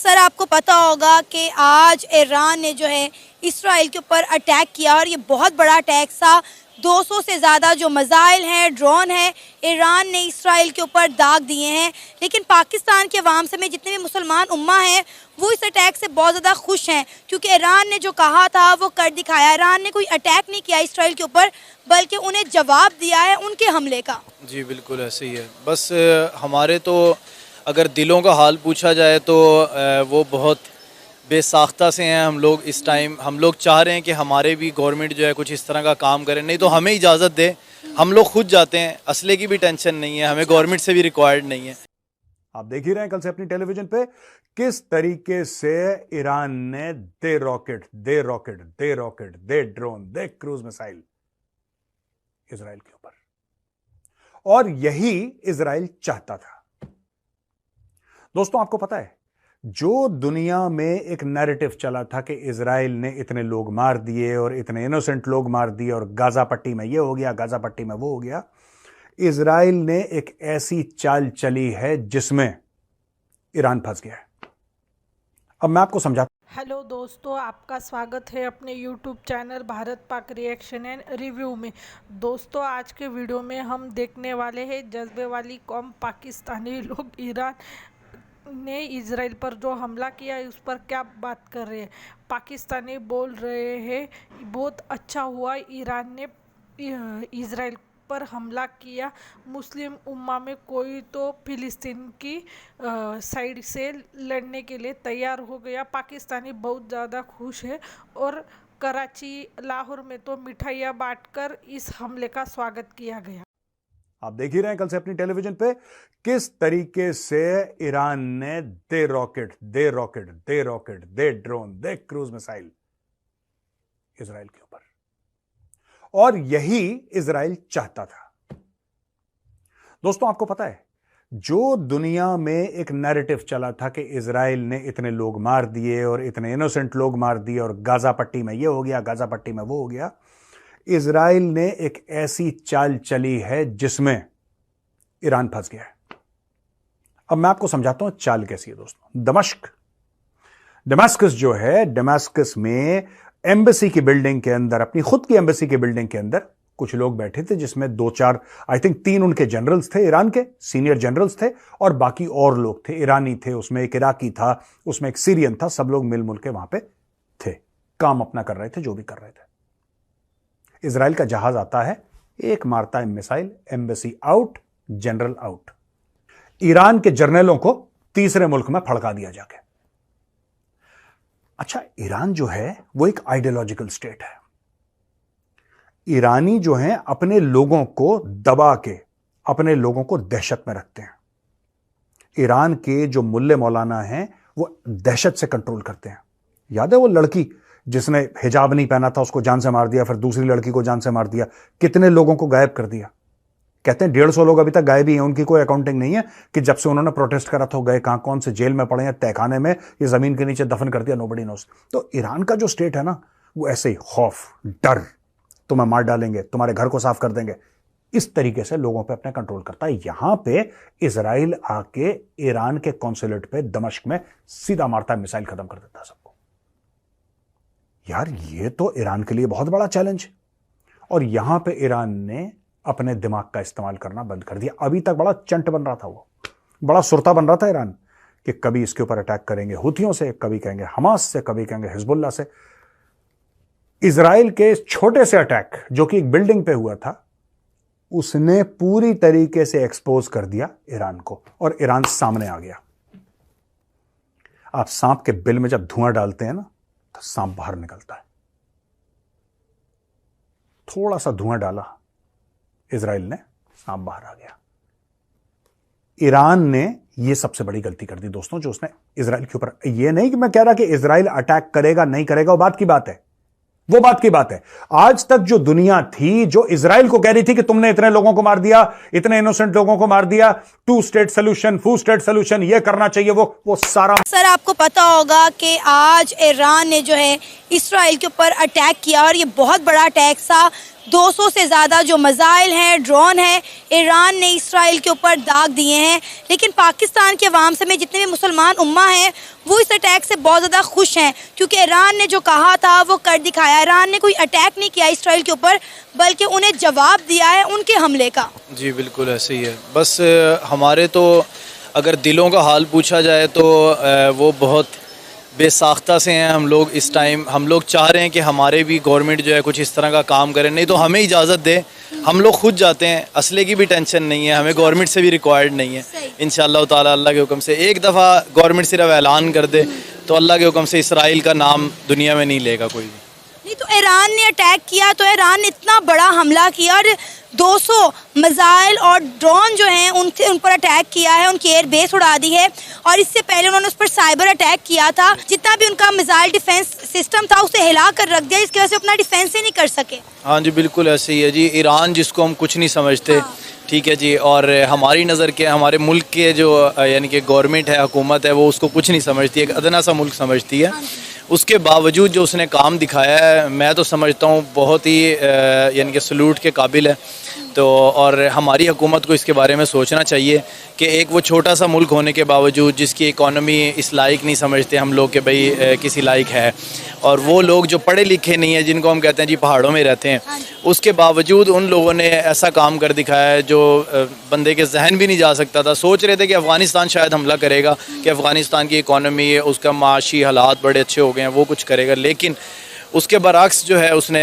Sir आपको पता होगा कि आज ईरान ने जो है इसराइल के ऊपर अटैक किया और ये बहुत बड़ा अटैक था। 200 से ज़्यादा जो मिसाइल हैं, ड्रोन हैं, ईरान ने इसराइल के ऊपर दाग दिए हैं। लेकिन पाकिस्तान के अवाम समेत जितने भी मुसलमान उम्मा हैं वो इस अटैक से बहुत ज़्यादा खुश हैं, क्योंकि ईरान ने जो कहा था वो कर दिखाया। ईरान ने कोई अटैक नहीं किया इसराइल के ऊपर, बल्कि उन्हें जवाब दिया है उनके हमले का। जी बिल्कुल ऐसे ही है। बस हमारे तो अगर दिलों का हाल पूछा जाए तो वो बहुत बेसाख्ता से हैं। हम लोग इस टाइम हम लोग चाह रहे हैं कि हमारे भी गवर्नमेंट जो है कुछ इस तरह का काम करे, नहीं तो हमें इजाज़त दे, हम लोग खुद जाते हैं। असले की भी टेंशन नहीं है, हमें गवर्नमेंट से भी रिक्वायर्ड नहीं है। आप देख ही रहे हैं कल से अपनी टेलीविजन पे किस तरीके से ईरान ने दे रॉकेट, दे ड्रोन, दे क्रूज मिसाइल इजराइल के ऊपर, और यही इजराइल चाहता था। दोस्तों आपको पता है, जो दुनिया में एक नैरेटिव चला था कि इजराइल ने इतने लोग मार दिए और इतने इनोसेंट लोग मार दिए और गाजा पट्टी में ये हो गया, गाजा पट्टी में वो हो गया, इजराइल ने एक ऐसी चाल चली है जिसमें ईरान फंस गया है। अब मैं आपको समझाता। हेलो दोस्तों, आपका स्वागत है अपने YouTube channel Bharat Pak reaction and review में। दोस्तों आज के वीडियो में हम देखने वाले हैं जज्बे वाली कौम पाकिस्तानी लोग ईरान ने इजराइल पर जो हमला किया है उस पर क्या बात कर रहे हैं। पाकिस्तानी बोल रहे हैं बहुत अच्छा हुआ ईरान ने इजराइल पर हमला किया। मुस्लिम उम्मा में कोई तो फिलिस्तीन की साइड से लड़ने के लिए तैयार हो गया। पाकिस्तानी बहुत ज़्यादा खुश है और कराची, लाहौर में तो मिठाइयाँ बांटकर इस हमले का स्वागत किया गया। आप देख ही रहे हैं कल से अपनी टेलीविजन पे किस तरीके से ईरान ने दे रॉकेट, दे ड्रोन, दे क्रूज मिसाइल इजराइल के ऊपर, और यही इजराइल चाहता था। दोस्तों आपको पता है, जो दुनिया में एक नैरेटिव चला था कि इजराइल ने इतने लोग मार दिए और इतने इनोसेंट लोग मार दिए और गाजा पट्टी में ये हो गया, गाजा पट्टी में वो हो गया, इजराइल ने एक ऐसी चाल चली है जिसमें ईरान फंस गया है। अब मैं आपको समझाता हूं चाल कैसी है। दोस्तों दमास्कस जो है, दमास्कस में एम्बेसी की बिल्डिंग के अंदर, अपनी खुद की एम्बेसी की बिल्डिंग के अंदर कुछ लोग बैठे थे, जिसमें 2-4 आई थिंक 3 उनके जनरल्स थे, ईरान के सीनियर जनरल्स थे, और बाकी और लोग थे, ईरानी थे, उसमें एक इराकी था, उसमें एक सीरियन था। सब लोग मिलजुल के वहां पे थे, काम अपना कर रहे थे, जो भी कर रहे थे। इजराइल का जहाज आता है, एक मारता है missile, embassy out, general out. Iran के जर्नलों को तीसरे मुल्क में फड़का दिया जाके। अच्छा, ईरान जो है वो एक आइडियोलॉजिकल स्टेट है। ईरानी जो हैं अपने लोगों को दबा के अपने लोगों को दहशत में रखते हैं। ईरान के जो मुल्ले मौलाना हैं वो दहशत से कंट्रोल करते हैं। याद है वो लड़की जिसने हिजाब नहीं पहना था, उसको जान से मार दिया, फिर दूसरी लड़की को जान से मार दिया, कितने लोगों को गायब कर दिया। कहते हैं 150 लोग अभी तक गायब ही हैं, उनकी कोई अकाउंटिंग नहीं है कि जब से उन्होंने प्रोटेस्ट करा था गए कहां, कौन से जेल में पड़े हैं, तहखाने में, ये जमीन के नीचे दफन कर दिया, नोबडी नोस। तो ईरान का जो स्टेट है ना, वो ऐसे ही खौफ, डर, तुम्हें मार डालेंगे, तुम्हारे घर को साफ कर देंगे, इस तरीके से लोगों पे अपने कंट्रोल करता है। यहां पे इजराइल आके ईरान के कॉन्सुलेट पे दमिश्क में सीधा मारता है, मिसाइल खत्म कर देता है सबको। यार ये तो ईरान के लिए बहुत बड़ा चैलेंज है, और यहां पे ईरान ने अपने दिमाग का इस्तेमाल करना बंद कर दिया। अभी तक बड़ा चंट बन रहा था, वो बड़ा सुरता बन रहा था ईरान, कि कभी इसके ऊपर अटैक करेंगे हुथियों से, कभी कहेंगे हमास से, कभी कहेंगे हिजबुल्लाह से। इजराइल के छोटे से अटैक जो कि एक बिल्डिंग पे हुआ था, उसने पूरी तरीके से एक्सपोज कर दिया ईरान को, और ईरान सामने आ गया। आप सांप के बिल में जब धुआं डालते हैं ना, तो सांप बाहर निकलता है। थोड़ा सा धुआं डाला इजराइल ने, सांप बाहर आ गया। ईरान ने यह सबसे बड़ी गलती कर दी दोस्तों, जो उसने इजराइल के ऊपर, यह नहीं कि मैं कह रहा कि इजराइल अटैक करेगा नहीं करेगा, वो बात की बात है, वो बात की बात है। आज तक जो दुनिया थी, जो इजराइल को कह रही थी कि तुमने इतने लोगों को मार दिया, इतने इनोसेंट लोगों को मार दिया, 2 स्टेट सोल्यूशन, 4 स्टेट सोल्यूशन, ये करना चाहिए, वो सारा। सर आपको पता होगा कि आज ईरान ने जो है इसराइल के ऊपर अटैक किया और ये बहुत बड़ा अटैक था। 200 से ज़्यादा जो मिसाइल हैं, ड्रोन हैं, ईरान ने इसराइल के ऊपर दाग दिए हैं। लेकिन पाकिस्तान के अवाम समेत जितने भी मुसलमान उम्मा हैं वो इस अटैक अटैक से बहुत ज़्यादा खुश हैं क्योंकि ईरान ने जो कहा था वो कर दिखाया। ईरान ने कोई अटैक नहीं किया इसराइल के ऊपर, बल्कि उन्हें जवाब दिया है उनके हमले का। जी बिल्कुल ऐसे ही है। बस हमारे तो अगर दिलों का हाल पूछा जाए तो वो बहुत बेसाख्ता से हैं हम लोग इस टाइम। हम लोग चाह रहे हैं कि हमारे भी गवर्नमेंट जो है कुछ इस तरह का काम करे, नहीं तो हमें इजाज़त दे, हम लोग खुद जाते हैं। असले की भी टेंशन नहीं है, हमें गवर्नमेंट से भी रिक्वायर्ड नहीं है। इंशाअल्लाह ताला अल्लाह के हुक्म से एक दफ़ा गवर्नमेंट सिर्फ ऐलान कर दे तो अल्लाह के हुक्म से इसराइल का नाम दुनिया में नहीं लेगा कोई भी। नहीं तो ईरान ने अटैक किया, तो ईरान ने इतना बड़ा हमला किया और 200 मिसाइल और ड्रोन जो हैं उन पर अटैक किया है, उनकी एयर बेस उड़ा दी है। और इससे पहले उन्होंने उस पर साइबर अटैक किया था। जितना भी उनका मिसाइल डिफेंस सिस्टम था उसे हिला कर रख दिया, इसकी वजह से अपना डिफेंस ही नहीं कर सके। हाँ जी बिल्कुल ऐसे ही है जी। ईरान जिसको हम कुछ नहीं समझते, ठीक है जी, और हमारी नज़र के हमारे मुल्क के जो यानी कि गवर्नमेंट है, हुकूमत है, वो उसको कुछ नहीं समझती, एक अदना सा मुल्क समझती है। उसके बावजूद जो उसने काम दिखाया है, मैं तो समझता हूँ बहुत ही यानी कि सलूट के काबिल है। तो और हमारी हुकूमत को इसके बारे में सोचना चाहिए कि एक वो छोटा सा मुल्क होने के बावजूद जिसकी इकॉनमी इस लायक नहीं समझते हम लोग कि भाई किसी लायक है, और वो लोग जो पढ़े लिखे नहीं है, जिनको हम कहते हैं जी पहाड़ों में रहते हैं, उसके बावजूद उन लोगों ने ऐसा काम कर दिखाया है जो बंदे के जहन भी नहीं जा सकता था। सोच रहे थे कि अफ़गानिस्तान शायद हमला करेगा, कि अफ़गानिस्तान की इकॉनमी है, उसका माशी हालात बड़े अच्छे हो गए हैं, वो कुछ करेगा, लेकिन उसके बरअक्स जो है उसने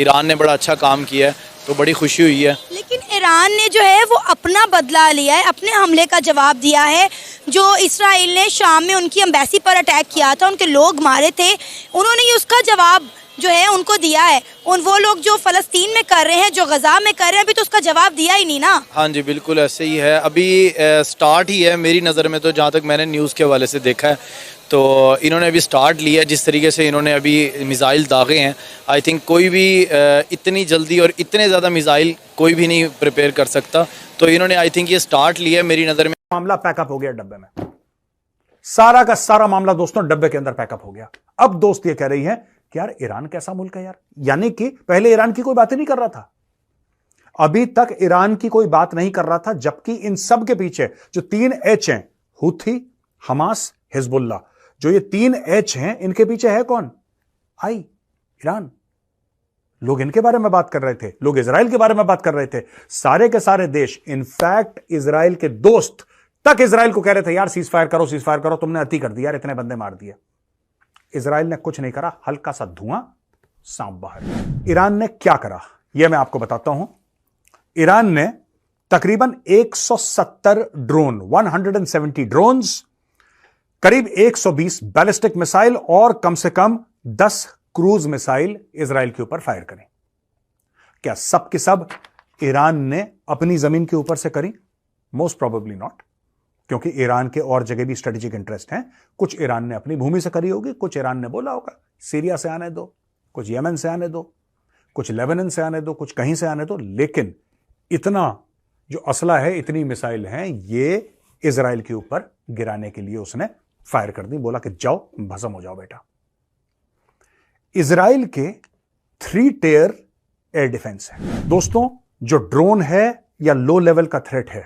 ईरान ने बड़ा अच्छा काम किया है, तो बड़ी खुशी हुई है। लेकिन ईरान ने जो है वो अपना बदला लिया है, अपने हमले का जवाब दिया है। जो इसराइल ने शाम में उनकी एम्बेसी पर अटैक किया था, उनके लोग मारे थे, उन्होंने ये उसका जवाब जो है उनको दिया है। वो लोग जो फ़लस्तीन में कर रहे हैं, जो गज़ा में कर रहे हैं, अभी तो उसका जवाब दिया ही नहीं ना। हाँ जी बिल्कुल ऐसे ही है। अभी स्टार्ट ही है मेरी नज़र में, तो जहाँ तक मैंने न्यूज़ के हवाले से देखा है, तो इन्होंने अभी स्टार्ट लिया है। जिस तरीके से इन्होंने अभी मिसाइल दागे हैं, आई थिंक कोई भी इतनी जल्दी और इतने ज़्यादा मिसाइल कोई भी नहीं प्रिपेयर कर सकता। तो इन्होंने आई थिंक ये स्टार्ट लिया है मेरी नज़र में। मामला पैकअप हो गया डब्बे में, सारा का सारा मामला दोस्तों डब्बे के अंदर पैकअप हो गया। अब दोस्त ये कह रही है कि यार ईरान कैसा मुल्क है यार, यानी कि पहले ईरान की कोई बात ही नहीं कर रहा था, अभी तक ईरान की कोई बात नहीं कर रहा था, जबकि इन सब के पीछे जो 3 एच हैं, हुथी, हमास, हिजबुल्लाह, जो ये 3 एच हैं, इनके पीछे है कौन? ईरान। लोग इनके बारे में बात कर रहे थे, लोग इजराइल के बारे में बात कर रहे थे, सारे के सारे देश, इनफैक्ट इजराइल के दोस्त तक इजराइल को कह रहे थे यार सीज फायर करो, तुमने अति कर दिया यार, इतने बंदे मार दिए। इजराइल ने कुछ नहीं करा, हल्का सा धुआं, सांप बाहर। ईरान ने क्या करा यह मैं आपको बताता हूं। ईरान ने तकरीबन 170 ड्रोन, 170 ड्रोन्स, करीब 120 बैलिस्टिक मिसाइल और कम से कम 10 क्रूज मिसाइल इजराइल के ऊपर फायर करी। क्या सब के सब ईरान ने अपनी जमीन के ऊपर से करी? मोस्ट प्रोबेबली नॉट, क्योंकि ईरान के और जगह भी स्ट्रेटेजिक इंटरेस्ट हैं। कुछ ईरान ने अपनी भूमि से करी होगी, कुछ ईरान ने बोला होगा सीरिया से आने दो, कुछ यमन से आने दो, कुछ लेबनान से आने दो, कुछ कहीं से आने दो, लेकिन इतना जो असला है, इतनी मिसाइल हैं, ये इजराइल के ऊपर गिराने के लिए उसने फायर कर दी। बोला कि जाओ भस्म हो जाओ बेटा। इजराइल के 3 टियर एयर डिफेंस है दोस्तों। जो ड्रोन है या लो लेवल का थ्रेट है,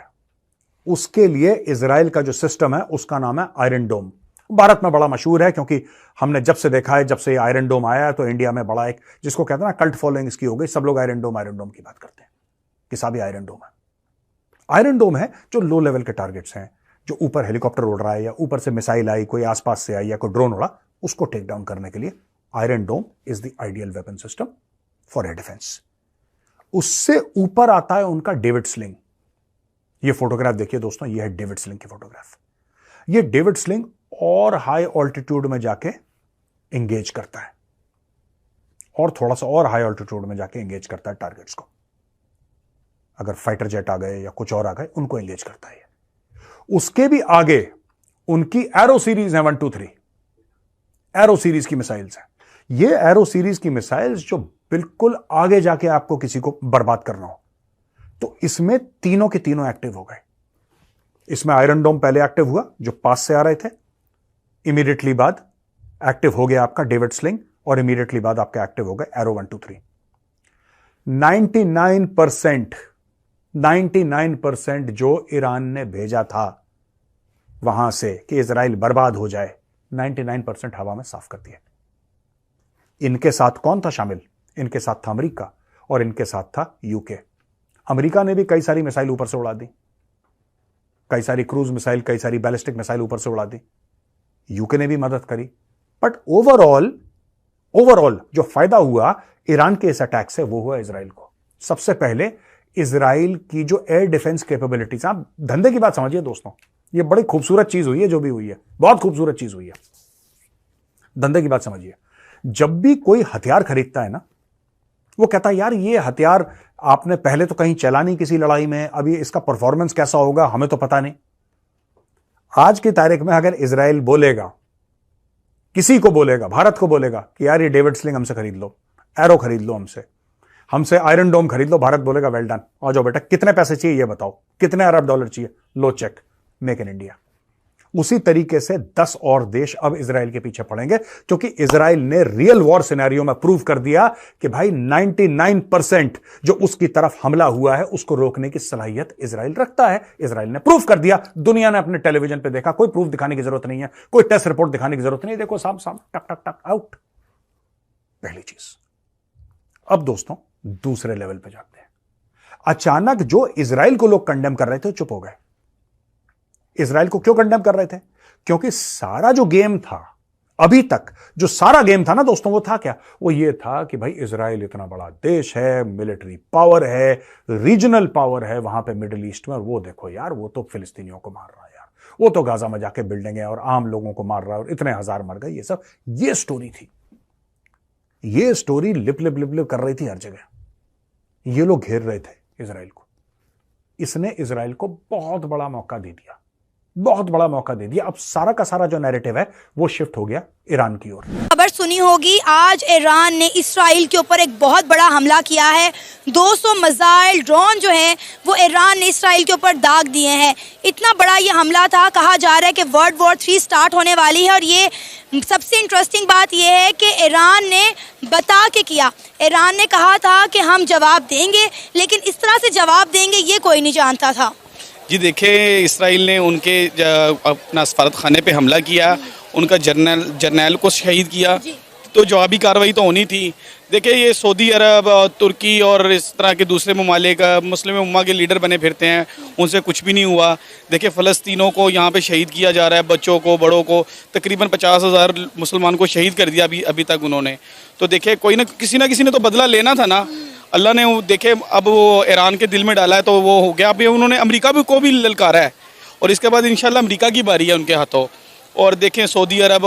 उसके लिए इजराइल का जो सिस्टम है उसका नाम है आयरन डोम। भारत में बड़ा मशहूर है, क्योंकि हमने जब से देखा है, जब से आयरन डोम आया है, तो इंडिया में बड़ा एक जिसको कहते हैं ना कल्ट फॉलोइंग इसकी हो गई। सब लोग आयरन डोम की बात करते हैं कि साहब आयरन डोम है। आयरन डोम है जो लो लेवल के टारगेट्स हैं, जो ऊपर हेलीकॉप्टर उड़ रहा है या ऊपर से मिसाइल आई, कोई आसपास से आई या कोई ड्रोन उड़ा, उसको टेक डाउन करने के लिए Iron Dome is the ideal weapon system for air defence. उससे ऊपर आता है उनका डेविड स्लिंग। ये फोटोग्राफ देखिए दोस्तों, ये है डेविड स्लिंग की फोटोग्राफ। ये डेविड स्लिंग और हाई ऑल्टीट्यूड में जाके एंगेज करता है, और थोड़ा सा और हाई ऑल्टीट्यूड में जाके एंगेज करता है टारगेट्स को। अगर फाइटर जेट आ गए या कुछ और आ गए, उनको एंगेज करता है। उसके भी आगे उनकी एरो सीरीज है 1, 2, 3 एरो सीरीज की मिसाइल्स हैं। ये एरो सीरीज की मिसाइल्स जो बिल्कुल आगे जाके आपको किसी को बर्बाद करना हो, तो इसमें तीनों के तीनों एक्टिव हो गए। इसमें आयरन डोम पहले एक्टिव हुआ, जो पास से आ रहे थे, इमीडिएटली बाद एक्टिव हो गया आपका डेविड स्लिंग, और इमीडिएटली बाद आपका एक्टिव हो गए एरो 1, 2, 3। 99% जो ईरान ने भेजा था वहां से कि इजराइल बर्बाद हो जाए, 99% हवा में साफ कर दिया। इनके साथ कौन था शामिल? इनके साथ था अमेरिका और इनके साथ था यूके। अमेरिका ने भी कई सारी मिसाइल ऊपर से उड़ा दी, कई सारी क्रूज मिसाइल, कई सारी बैलिस्टिक मिसाइल ऊपर से उड़ा दी। यूके ने भी मदद करी। बट ओवरऑल जो फायदा हुआ ईरान के इस अटैक से वो हुआ इजराइल को। सबसे पहले इजराइल की जो एयर डिफेंस कैपेबिलिटीज, आप धंधे की बात समझिए दोस्तों, ये बड़ी खूबसूरत चीज हुई है जो भी हुई है, बहुत खूबसूरत चीज हुई है। धंधे की बात समझिए, जब भी कोई हथियार खरीदता है ना, वो कहता है यार ये हथियार आपने पहले तो कहीं चला नहीं किसी लड़ाई में, अभी इसका परफॉर्मेंस कैसा होगा हमें तो पता नहीं। आज की तारीख में अगर इजराइल बोलेगा, किसी को बोलेगा, भारत को बोलेगा कि यार ये डेविड स्लिंग हमसे खरीद लो, एरो खरीद लो, हमसे आयरन डोम खरीद लो, भारत बोलेगा वेल डन, आ जाओ बेटा, कितने पैसे चाहिए ये बताओ, कितने अरब डॉलर चाहिए, लो चेक, मेक इन इंडिया। उसी तरीके से 10 और देश अब इजराइल के पीछे पड़ेंगे, क्योंकि इजराइल ने रियल वॉर सिनेरियो में प्रूव कर दिया कि भाई 99% जो उसकी तरफ हमला हुआ है उसको रोकने की सलाहियत इजराइल रखता है। इजराइल ने प्रूव कर दिया, दुनिया ने अपने टेलीविजन पे देखा, कोई प्रूफ दिखाने की जरूरत नहीं है, कोई टेस्ट रिपोर्ट दिखाने की जरूरत नहीं, देखो साम साम टक टक टक आउट। पहली चीज। अब दोस्तों दूसरे लेवल पे जाते हैं। अचानक जो इजराइल को लोग कंडेम कर रहे थे चुप हो गए। इजराइल को क्यों कंडेम कर रहे थे? क्योंकि सारा जो गेम था अभी तक, जो सारा गेम था ना दोस्तों, वो था क्या? वो ये था कि भाई इजराइल इतना बड़ा देश है, मिलिट्री पावर है, रीजनल पावर है वहां पे मिडिल ईस्ट में, और वो देखो यार वो तो फिलिस्तीनियों को मार रहा है यार, वो तो गाजा में जाके बिल्डिंगें और आम लोगों को मार रहा है और इतने हजार मर गए, ये स्टोरी थी। ये story lip lip lip lip कर रही थी हर जगह। ये लोग घेर रहे थे इजराइल को। इसने इजराइल को बहुत बड़ा मौका दे दिया, बहुत बड़ा मौका दे दिया। अब सारा का सारा जो नैरेटिव है वो शिफ्ट हो गया ईरान की ओर। खबर सुनी होगी, आज ईरान ने इसराइल के ऊपर एक बहुत बड़ा हमला किया है। 200 मिसाइल ड्रोन जो हैं वो ईरान ने इसराइल के ऊपर दाग दिए हैं। इतना बड़ा ये हमला था, कहा जा रहा है कि वर्ल्ड वॉर 3 स्टार्ट होने वाली है। और ये सबसे इंटरेस्टिंग बात ये है कि ईरान ने बता के किया। ईरान ने कहा था कि हम जवाब देंगे, लेकिन इस तरह से जवाब देंगे ये कोई नहीं जानता था। जी देखिए, इसराइल ने उनके अपना सफारत खाने पे हमला किया, उनका जर्नैल को शहीद किया, तो जवाबी कार्रवाई तो होनी थी। देखिए ये सऊदी अरब और तुर्की और इस तरह के दूसरे ममालिक मुस्लिम उम्मा के लीडर बने फिरते हैं, उनसे कुछ भी नहीं हुआ। देखिए फ़लस्तीनों को यहाँ पे शहीद किया जा रहा है, बच्चों को, बड़ों को, तकरीबन 50,000 मुसलमान को शहीद कर दिया अभी तक उन्होंने। तो देखिए कोई ना किसी ने तो बदला लेना था ना। अल्लाह ने देखे अब वो ईरान के दिल में डाला है तो वो हो गया। अभी उन्होंने अमेरिका को भी ललकारा है और इसके बाद इंशाल्लाह अमेरिका की बारी है उनके हाथों। और देखें सऊदी अरब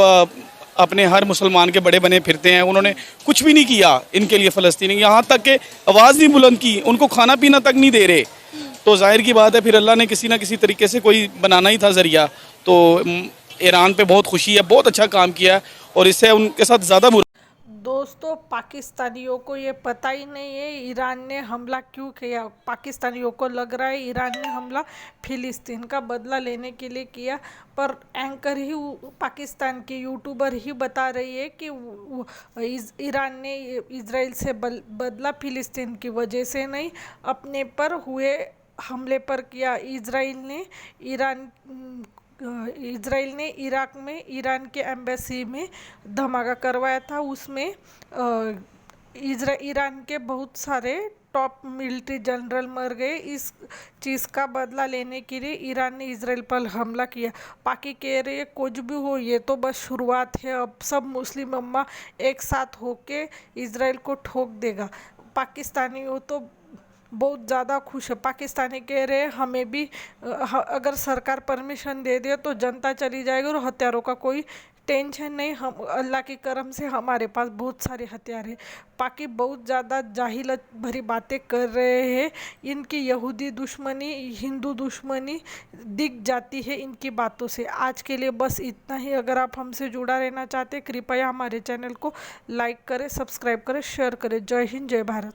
अपने हर मुसलमान के बड़े बने फिरते हैं, उन्होंने कुछ भी नहीं किया इनके लिए फ़लस्तीनी, यहाँ तक के आवाज़ नहीं बुलंद की, उनको खाना पीना तक नहीं दे रहे। तो जाहिर की बात है फिर अल्लाह ने किसी ना किसी तरीके से कोई बनाना ही था ज़रिया। तो ईरान पे बहुत खुशी है, बहुत अच्छा काम किया और इससे उनके साथ ज़्यादा बुरा। दोस्तों पाकिस्तानियों को ये पता ही नहीं है ईरान ने हमला क्यों किया। पाकिस्तानियों को लग रहा है ईरान ने हमला फिलिस्तीन का बदला लेने के लिए किया, पर एंकर ही पाकिस्तान के यूट्यूबर ही बता रही है कि ईरान ने इजराइल से बदला फिलिस्तीन की वजह से नहीं, अपने पर हुए हमले पर किया। इजराइल ने इराक में ईरान के एम्बेसी में धमाका करवाया था, उसमें ईरान के बहुत सारे टॉप मिलिट्री जनरल मर गए। इस चीज़ का बदला लेने के लिए ईरान ने इजराइल पर हमला किया। पाकि कह रहे कुछ भी हो ये तो बस शुरुआत है, अब सब मुस्लिम उम्मा एक साथ होके इजराइल को ठोक देगा। पाकिस्तानी हो तो बहुत ज़्यादा खुश है। पाकिस्तानी कह रहे हैं हमें भी अगर सरकार परमिशन दे दे तो जनता चली जाएगी और हथियारों का कोई टेंशन नहीं, हम अल्लाह के करम से हमारे पास बहुत सारे हथियार हैं। पाकि बहुत ज़्यादा जाहिलत भरी बातें कर रहे हैं। इनकी यहूदी दुश्मनी, हिंदू दुश्मनी दिख जाती है इनकी बातों से। आज के लिए बस इतना ही। अगर आप हमसे जुड़ा रहना चाहते हैं कृपया हमारे चैनल को लाइक करें, सब्सक्राइब करें, शेयर करें। जय हिंद, जय भारत।